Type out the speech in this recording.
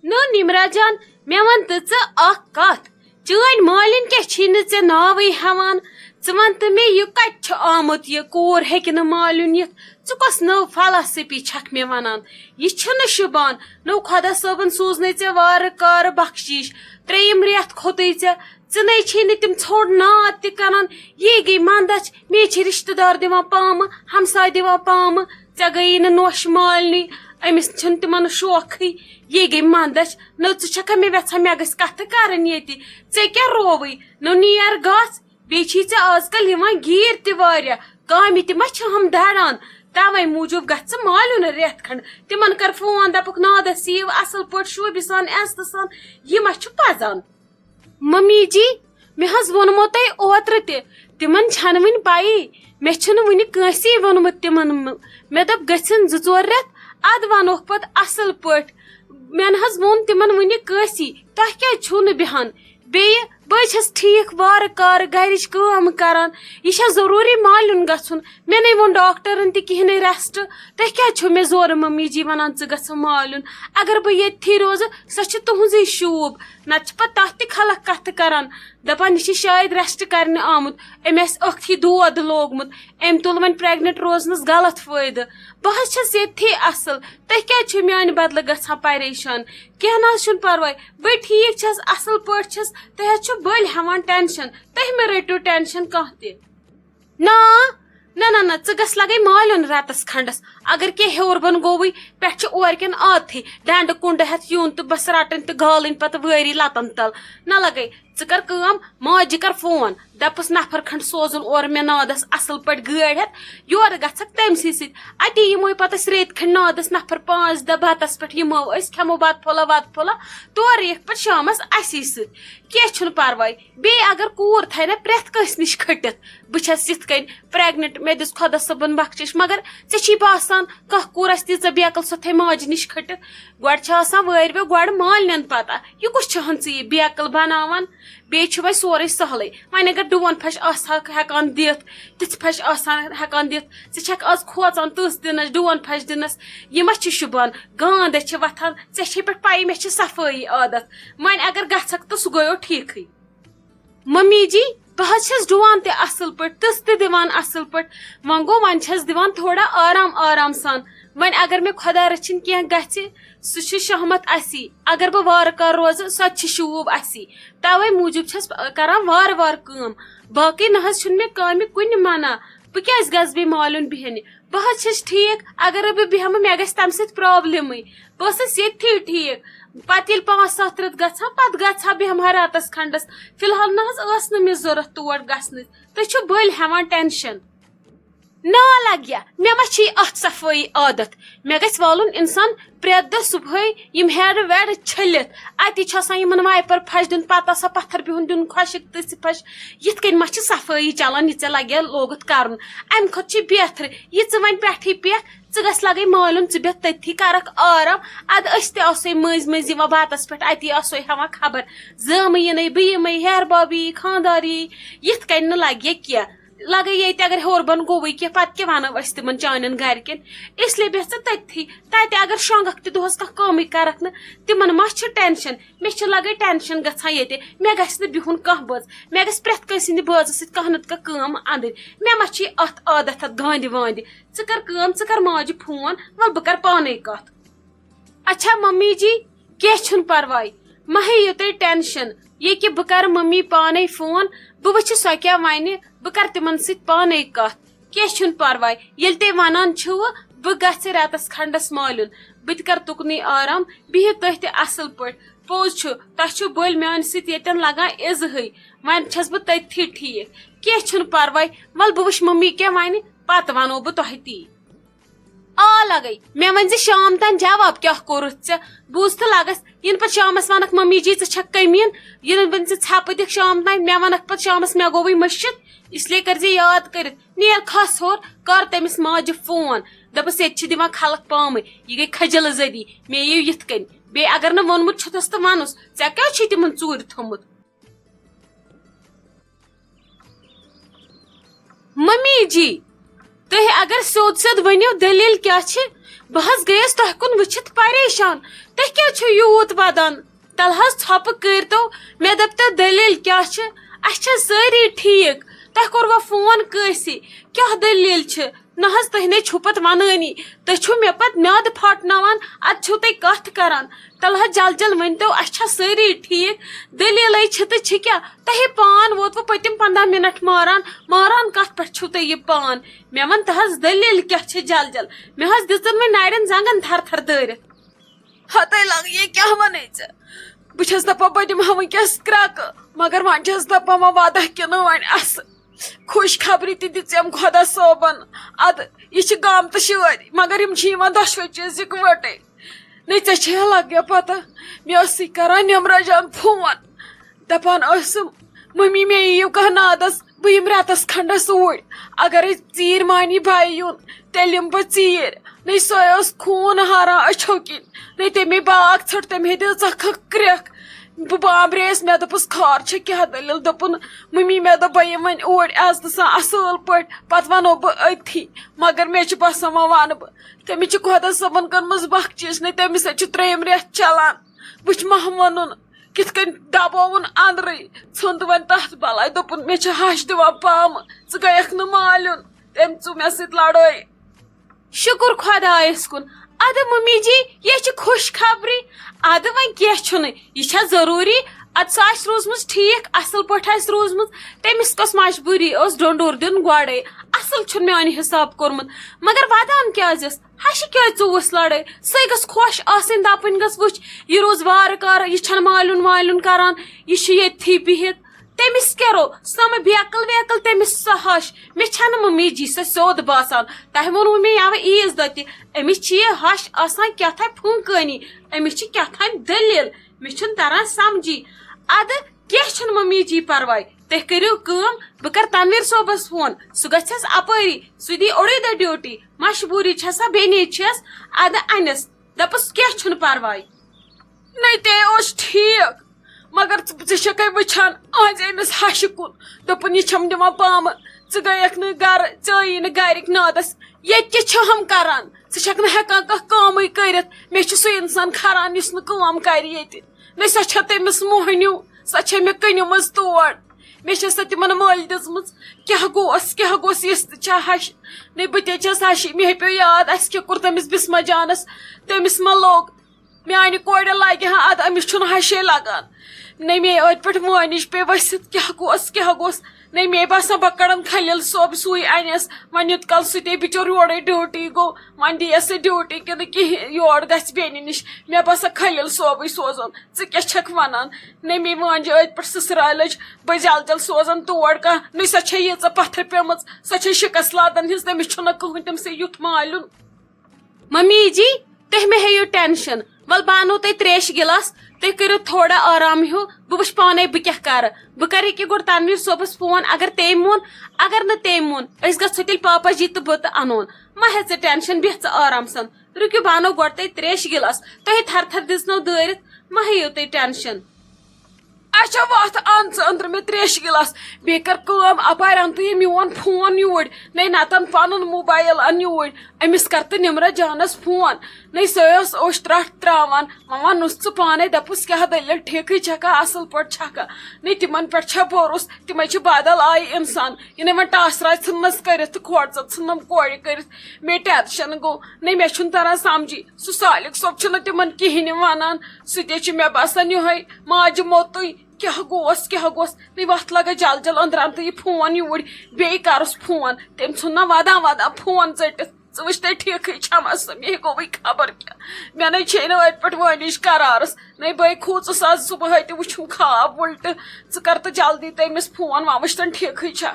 نو نمرا جان مے one تو اخ کت چٲنۍ مالِن کیٛاہ چھی نہٕ ژےٚ ناوٕے ہٮ۪وان ژٕ ون تہٕ مےٚ یہِ کتہِ چھُ آمُت یہِ کوٗر ہیٚکہِ نہٕ مالیُن یِتھ ژٕ کۄس نٔو فلاسفی چھکھ مےٚ ونان یہِ چھُنہٕ شوٗبان نو خۄدا صٲبن سوٗزنَے ژےٚ وارٕ کارٕ بخشیش 3یِم رٮ۪تھ کھوٚتُے ژٕنَے چھی نہٕ تِم ژھوٚٹ ناد تہِ کران یہِ گٔے منٛدچھ مے چھِ رشتہٕ دار دِوان پامہٕ ہمساے دِوان پامہٕ ژےٚ گٔیی نہٕ نوٚش مالنٕے أمِس چھُنہٕ تِمن شوقٕے یہِ گٔے منٛدچھ نو ژٕ چھکھا مےٚ یژھان مےٚ گژھِ کتھٕ کرٕنۍ ییٚتہِ ژےٚ کیٛاہ رووٕے نو نیر گژھ بیٚیہِ چھی ژےٚ آز کل یِوان گیٖر تہِ واریاہ کامہِ تہِ ما چھہم دران توے موٗجوٗب گژھ ژٕ مالیُن رٮ۪تھ کھنڈ تِمن کر فون دپُکھ نادس یِیو اصل پٲٹھۍ شوٗبہِ سان عزتہٕ سان یہِ ما چھُ پزان ممی جی مےٚ حظ ووٚنمو تۄہہِ اوترٕ تہِ تِمن چھنہٕ وُنہِ پیی مےٚ چھُنہٕ وُنہِ کٲنٛسی ووٚنمُت تِمن مےٚ دوٚپ گٔژھِنۍ 2-4 رٮ۪تھ ادٕ ونوکھ پتہٕ اصل پٲٹھۍ مےٚ نہ حظ ووٚن تِمن وُنہِ کٲنٛسی تۄہہِ کیٛازِ چھُو نہٕ بیٚہان بیٚیہِ بہٕ چھس ٹھیٖک وارٕ کارٕ گرِچ کٲم کران یہِ چھا ضروٗری مالیُن گژھُن مےٚ نَے ووٚن ڈاکٹرن تہِ کِہیٖنۍ نَے ریسٹ تُہۍ کیٛازِ چھِو مےٚ زورٕ ممی جی ونان ژٕ گژھٕ مالیُن اگر بہٕ ییٚتھی روزٕ سۄ چھِ تُہنٛزٕے شوٗب نتہٕ چھِ پتہٕ تتھ تہِ خلق کتھٕ کران دپان یہِ چھِ شاید ریسٹ کرنہِ آمُت أمۍ آسہِ أکھتھٕے دود لوگمُت أمۍ تُل وۄنۍ پریگننٹ روزنس غلط فٲیدٕ بہٕ حظ چھس ییٚتھی اصل تُہۍ کیٛازِ چھِو میانہِ بدلہٕ گژھان پریشان کینٛہہ نہ حظ چھُنہٕ پرواے بہٕ ٹھیٖک چھس اصل پٲٹھۍ چھس تُہۍ حظ چھِو بٔلۍ ہٮ۪وان ٹینشن تُہۍ مہ رٔٹِو ٹینشن کانٛہہ تہِ نہ ژٕ گژھ لگے مالیُن رٮ۪تس کھنڈس اگر کینٛہہ ہیوٚر بۄن گوٚوٕے پٮ۪ٹھ چھُ اورکٮ۪ن عادتھٕے ڈنڈٕ کُنڈٕ ہٮ۪تھ یُن تہٕ بس رٹٕنۍ تہٕ گالٕنۍ پتہٕ وٲری لتن تل نہ لگے ژٕ کر کٲم ماجہِ کر فون دپس نفر کھنڈ سوزُن اورٕ مےٚ نادس اصل پٲٹھۍ گٲڑۍ ہٮ۪تھ یورٕ گژھکھ تٔمسٕے سۭتۍ اتی یِمو پتہٕ أسۍ ریٚتۍ کھنڈ نادس نفر 5 دۄہ بتس پٮ۪ٹھ یِمو أسۍ کھٮ۪مو بتہٕ پھوٚلا وتہٕ پھوٚلا تورٕ یِکھ پتہٕ شامس اسی سۭتۍ کینٛہہ چھُنہٕ پرواے بیٚیہِ اگر کوٗر تھاے نا پرٮ۪تھ کٲنٛسہِ نِش کھٔٹِتھ بہٕ چھس یِتھ کٔنۍ پریگننٹ مےٚ دِژ خۄدا صٲبن بخشش مگر ژےٚ چھی باسان کانٛہہ کوٗر آسہِ تیٖژاہ بیکل سۄ تھاے ماجہِ نِش کھٔٹِتھ گۄڈٕ چھِ آسان وٲرۍوِ گۄڈٕ مالنٮ۪ن پتہ یہِ کُس چھُہن ژٕ یہِ بیکل بناوان بیٚیہِ چھُ وۄنۍ سورُے سہلٕے وۄنۍ اگر ڈوٗن پھش آسہاکھ ہٮ۪کان دِتھ تِژھ پھش آسان ہٮ۪کان دِتھ ژٕ چھکھ آز کھوژان تٕژھ دِنس ڈوٗن پھش دِنس یہِ ما چھِ شوٗبان گانٛدے چھِ وتھان ژےٚ چھے پٮ۪ٹھ پایی مےٚ چھِ صفٲیی عادت وۄنۍ اگر گژھکھ تہٕ سُہ گوٚیو ٹھیٖکھٕے ممی جی بہٕ حظ چھس ڈُوان تہِ اصل پٲٹھۍ تٕژھ تہِ دِوان اصل پٲٹھۍ وۄنۍ گوٚو وۄنۍ چھس دِوان تھوڑا آرام سان وۄنۍ اگر مےٚ خۄدا رٔچھِنۍ کینٛہہ گژھِ سُہ چھُ شہمت اسی اگر بہٕ وارٕ کار روزٕ سۄ تہِ چھِ شوٗب اسی توے موٗجوٗب چھس کران وارٕ کٲم باقٕے نہ حظ چھُنہٕ مےٚ کامہِ کُنہِ منع بہٕ کیٛازِ گژھٕ بیٚیہِ مالیُن بیٚہنہِ بہٕ حظ چھس ٹھیٖک اگرے بہٕ بیٚہمہٕ مےٚ گژھِ تمہِ سۭتۍ پرابلمٕے بہٕ ٲسٕس ییٚتھی ٹھیٖک پتہٕ ییٚلہِ 5-7 رٮ۪تھ گژھان پتہٕ گژھٕ ہا بیٚہمہٕ ہا رٮ۪تس کھنڈس فلحال نہ حظ ٲس نہٕ مےٚ ضروٗرت تور گژھنٕچ تُہۍ چھِو بٔلۍ ہٮ۪وان ٹینشن نا لگیا مےٚ ما چھِ اتھ صفٲیی عادت مےٚ گژھِ والُن انسان پرٮ۪تھ دۄہ صبحٲے یِم ہیرٕ ویرٕ چھٔلِتھ اتی چھُ آسان یِمن وایپر پھش دیُن پتہٕ آسان پتھر بِہُن دیُن خۄشِک تٕژِ پھش یِتھ کٔنۍ ما چھِ صفٲیی چلان یہِ ژےٚ لگیا لوگُتھ کرُن امہِ کھۄتہٕ چھِ بہتر یہِ ژٕ وۄنۍ پٮ۪ٹھٕے پٮ۪ٹھ ژٕ گژھ لگے مالیُن ژٕ بیٚہہ تٔتھی کرکھ آرام ادٕ أسۍ تہِ آسوے مٔنٛزۍ مٔنٛزۍ یِوان بتس پٮ۪ٹھ اتی آسوے ہٮ۪وان خبر زٲمہٕ یِنَے بہٕ یِمے ہیہر بابی یی خاندار یی یِتھ کٔنۍ نہٕ لگہِ کینٛہہ لگے ییٚتہِ اگر ہیوٚر بۄن گوٚوٕے کینٛہہ پتہٕ کیٛاہ ونو أسۍ تِمن چانٮ۪ن گرِکٮ۪ن اسلیے بیٚہہ ژٕ تٔتھی تتہِ اگر شۄنٛگکھ تہِ دۄہس کانٛہہ کٲمٕے کرکھ نہٕ تِمن ما چھُ ٹینشن مےٚ چھِ لگے ٹینشن گژھان ییٚتہِ مےٚ گژھِ نہٕ بِہُن کانٛہہ بٲژ مےٚ گژھِ پرٮ۪تھ کٲنٛسہِ ہٕنٛدِ بٲژٕ سۭتۍ کانٛہہ نتہٕ کانٛہہ کٲم انٕنۍ مےٚ ما چھِ اتھ عادت اتھ گاندِ واندِ ژٕ کر کٲم ژٕ کر ماجہِ فون ول بہٕ کرٕ پانے کتھ اچھا ممی جی کینٛہہ چھُنہٕ پرواے مہ ہیٚیِو تُہۍ ٹینشن یہِ کہِ بہٕ کرٕ ممی پانے فون بہٕ وٕچھِ سۄ کیٛاہ ونہِ بہٕ کرٕ تِمن سۭتۍ پانے کتھ کینٛہہ چھُنہٕ پرواے ییٚلہِ تُہۍ ونان چھِوٕ بہٕ گژھِ رٮ۪تس کھنڈس مالیُن بہٕ تہِ کرٕ تُکنُے آرام بِہِو تُہۍ تہِ اصل پٲٹھۍ پوٚز چھُ تۄہہِ چھُو بٔلۍ میانہِ سۭتۍ ییٚتٮ۪ن لگان عزہٕے وۄنۍ چھس بہٕ تٔتھی ٹھیٖک کینٛہہ چھُنہٕ پرواے ول بہٕ وٕچھِ ممی کیٛاہ ونہِ پتہٕ ونو بہٕ تۄہہِ تی لگے مےٚ ؤنۍ زِ شام تام جواب کیٛاہ کوٚرُتھ ژےٚ بوٗز تہٕ لگس یِنہٕ پتہٕ شامس ونکھ ممی جی ژٕ چھکھ کٔمیٖن یِنہٕ ؤنۍ ژٕ ژھٮ۪پہٕ دِکھ شام تام مےٚ ونکھ پتہٕ شامس مےٚ گوٚوٕے مٔشِتھ اسلیے کٔرۍ زِ یاد کٔرِتھ نیر کھس ہیوٚر کر تٔمِس ماجہِ فون دپس ییٚتہِ چھِ دِوان خلق پامٕے یہِ گٔے کھٔجل زٔدی مےٚ یِیِو یِتھ کٔنۍ بیٚیہِ اگر نہٕ ووٚنمُت چھُتھس تہٕ ونُس ژےٚ کیٛاہ چھُے تِمن ژوٗرِ تھوٚمُت ممی جی تُہۍ اگر سیوٚد سیوٚد ؤنِو دٔلیٖل کیٛاہ چھِ بہ گیس تہ کن وچھت پریشان تہ کیا چھ یوت ودان تل حظ ژھۄپہٕ کٔرتو مےٚ دپتو دلیل کیا چھ اچھا ساری ٹھیک تہ کوروا فون کٲنٛسی کیا دلیل چھ نہ حظ تہ نے چھُ پتہٕ ونٲنی تُہۍ چھُو مےٚ پتہٕ میادٕ پھاٹناوان ادٕ چھُو تُہۍ کتھ کران تل حظ جل جل ؤنتو اچھا ساری ٹھیک دلیلے چھ تہٕ چھ کیا تۄہہِ پان ووتوٕ پٔتِم 15 منٹ ماران کتھ پٮ۪ٹھ چھُو تُہۍ یہِ پان مےٚ ون تہ حظ دلیل کیا چھ جل جل مےٚ حظ دِژن وۄنۍ نرٮ۪ن زنگن تھر تھر دٲرِتھ ہتے لگ یہ کیا ونے ژےٚ بہٕ چھس دپان بہٕ دِمہٕ ہا وٕنکٮ۪س کرٛکہٕ مگر وۄنۍ چھس دپان وۄنۍ ودا کِنہٕ وۄنۍ اصل خوش خبری تہِ دِژٮ۪م خۄدا صٲبن ادٕ یہ چھ گامتہٕ شٲدۍ مگر یم چھ یِوان دۄشوے چیٖز اِکوٹے نے ژےٚ چھے لگیا پتہ مےٚ ٲس یہِ کران نمرا جان فون دپان ٲسٕم ممی مےٚ یِیِو کانٛہہ نادس بہٕ یِم رٮ۪تس کھنڈس اوٗرۍ اگرے ژیٖرۍ مانی بھایی یُن تیٚلہِ یِم بہٕ ژیٖرۍ نے سۄ ٲس خوٗن ہاران أچھو کِنۍ نے تمے باغ ژھٕٹ تٔمۍ دِژکھ کرٛٮ۪کھ بہٕ بامبرییس مےٚ دوٚپُس خار چھےٚ کیٛاہ دٔلیٖل دوٚپُن ممی مےٚ دوٚپ بہٕ یِمہٕ وۄنۍ اوٗرۍ عزتہٕ سان اصٕل پٲٹھۍ پتہٕ ونو بہٕ أتھی مگر مےٚ چھُ باسان وۄنۍ ونہٕ بہٕ تٔمِس چھِ خۄدا صٲبن کٔرمٕژ بخچِش نے تٔمِس سۭتۍ چھُ 3 رٮ۪تھ چلان بہٕ چھِ مہ ونُن کِتھ کٔنۍ دبووُن اندرٕے ژھُنٛد وۄنۍ تتھ بلاے دوٚپُن مےٚ چھِ ہش دِوان پامہٕ ژٕ گٔیکھ نہٕ مالیُن تٔمۍ ژو مےٚ سۭتۍ لڑٲے شکر خۄدایس کُن ادٕ ممی جی یہ چھ خوش خبری ادٕ وۄنۍ کینٛہہ چھُنہٕ یہ چھا ضروٗری ادٕ سۄ آسہِ روٗزمٕژ ٹھیٖک اصل پٲٹھۍ آسہِ روٗزمٕژ تٔمِس کۄس مجبوٗری ٲس ڈونڈور دیُن گۄڈے اصل چھُنہٕ میانہِ حساب کوٚرمُت مگر ودان کیازِ ٲس ہشہِ کیازِ ژوٚوُس لڑٲے سۄے گٔژھ خۄش آسٕنۍ دپٕنۍ گٔژھ وٕچھ یہ روز وارٕ کارٕ یہ چھنہٕ مالیُن والیُن کران یہ چھُ ییٚتھی بِہِتھ تٔمِس کیٛاہ رو سۄ مہ بیکل ویکل تٔمِس سۄ ہش مےٚ چھنہٕ ممی جی سۄ سیوٚد باسان تۄہہِ ووٚنوٕ مےٚ یوٕ عیٖز دۄہ تہِ أمِس چھِ یہِ ہش آسان کیٛاہتانۍ فُنکٲنی أمِس چھِ کیٛاہتانۍ دٔلیٖل مےٚ چھُنہٕ تران سمجھی ادٕ کینٛہہ چھُنہٕ ممی جی پرواے تُہۍ کٔرِو کٲم بہٕ کرٕ تنویٖر صٲبس فون سُہ گژھٮ۪س اپٲری سُہ دی اوڑٕے دۄہ ڈیوٹی مجبوٗری چھسا بیٚنہِ چھس ادٕ انس دپُس کینٛہہ چھُنہٕ پرواے نے تے اوس ٹھیٖک مگر ژٕ چھکھے وٕچھان أہنٛزِ أمِس ہشہِ کُن دوٚپُن یہِ چھم دِوان پامہٕ ژٕ گٔیکھ نہٕ گرٕ ژٕ ٲیی نہٕ گرِکۍ نادس ییٚتہِ تہِ چھہم کران ژٕ چھکھ نہٕ ہٮ۪کان کانٛہہ کٲمٕے کٔرِتھ مےٚ چھُ سُہ انسان کھران یُس نہٕ کٲم کرِ ییٚتہِ نے سۄ چھےٚ تٔمِس موہنیوٗ سۄ چھےٚ مےٚ کٕنِمٕژ تور مےٚ چھےٚ سۄ تِمن مٔلۍ دِژمٕژ کیٛاہ گوٚژھ یِژھ تہِ چھےٚ ہش نے بہٕ تے چھس ہشی مےٚ پیٚو یاد اسہِ کیٛاہ کوٚر تٔمِس بسما جانس تٔمِس ما لوٚگ میانہِ کورِ لگہِ ہا ادٕ أمِس چھُنہٕ ہشے لگان نے مے ٲدۍ پٲٹھۍ مٲنِج پیٚیہِ ؤسِتھ کیٛاہ گوٚژھ نے مے باسان بہٕ کڑن خلیل صٲب سُے انٮ۪س وۄنۍ یوٗت کال سُہ تے بِچور یورے ڈیوٹی گوٚو وۄنۍ دِیس سُہ ڈیوٹی کِنہٕ کِہینۍ یور گژھِ بیٚنہِ نِش مےٚ باسان خلیل صٲبٕے سوزُن ژٕ کیٛاہ چھکھ ونان نے مے مٲنجہِ ٲدۍ پٲٹھۍ سٕسرالٕچ بہٕ جل جل سوزن تور کانٛہہ نے سۄ چھےٚ ییٖژاہ پتھرِ پیمٕژ سۄ چھےٚ شِکس لادن ہِنٛز تٔمِس چھُنہٕ کٕہٕنۍ تٔمۍ سٕے یُتھ مالیُن ممی جی تُہۍ مہ ہیٚیِو ٹینشن ول بہٕ انو تۄہہِ تریشہِ گِلاس تُہۍ کٔرِو تھوڑا آرام ہیوٗ بہٕ وٕچھِ پانے بہٕ کیٛاہ کرٕ بہٕ کرٕ ییٚکیٛاہ گۄڈٕ تنویٖر صٲبس فون اگر تٔمۍ مون اگر نہٕ تٔمۍ مون أسۍ گژھو تیٚلہِ پاپا جی تہٕ بہٕ تہٕ انون مہ ہےٚ ژٕ ٹینشن بیٚہہ ژٕ آرام سان رُکِو بہٕ انو گۄڈٕ تۄہہِ تریشہِ گِلاس تۄہہِ تھر تھر دِژنو دٲرِتھ مہ ہیٚیِو تُہۍ ٹینشن اچھا وتھ ان ژٕ أنٛدرٕ مےٚ تریشہِ گِلاس بیٚیہِ کر کٲم اپارِ ان تہٕ یہِ میون فون یوٗرۍ نے نتن پنُن موبایل ان یوٗرۍ أمِس کر تہٕ نمرا جانس فون نے سۄ ٲس اوٚشترٹھ تراوان وۄنۍ ووٚنُس ژٕ پانے دپُس کیٛاہ دٔلیٖل ٹھیٖکٕے چھکھا اصل پٲٹھۍ چھکھا نے تِمن پٮ۪ٹھ چھےٚ بھروس تِمے چھِ بدل آیہِ انسان یِنَے وۄنۍ ٹاسراے ژھٕننس کٔرِتھ تہٕ کھوژٕ ژھٕننم کورِ کٔرِتھ مےٚ ٹٮ۪نشن گوٚو نے مےٚ چھُنہٕ تران سمجھی سُہ سالِق صٲب چھُنہٕ تِمن کِہینۍ ونان سُہ تے چھُ مےٚ باسان یِہوے ماجہِ موتُے کیٛاہ گوٚژھ نے وتھ لگا جل جل أنٛدرٕ ان تہٕ یہِ فون یوٗرۍ بیٚیہِ کرُس فون تٔمۍ ژھُن نا ودان فون ژٔٹِتھ ژٕ وٕچھ تۄہہِ ٹھیٖکھٕے چھما سۄ مے گوٚوٕے خبر کیٛاہ مےٚ نَے چھے نہٕ أتۍ پٲٹھۍ وٲنِج قرارس نے بٔے کھوٗژٕس آز صُبحٲے تہِ وٕچھُم خاب وُلٹہٕ ژٕ کر تہٕ جلدی تٔمِس فون وۄنۍ وٕچھ تن ٹھیٖکھٕے چھا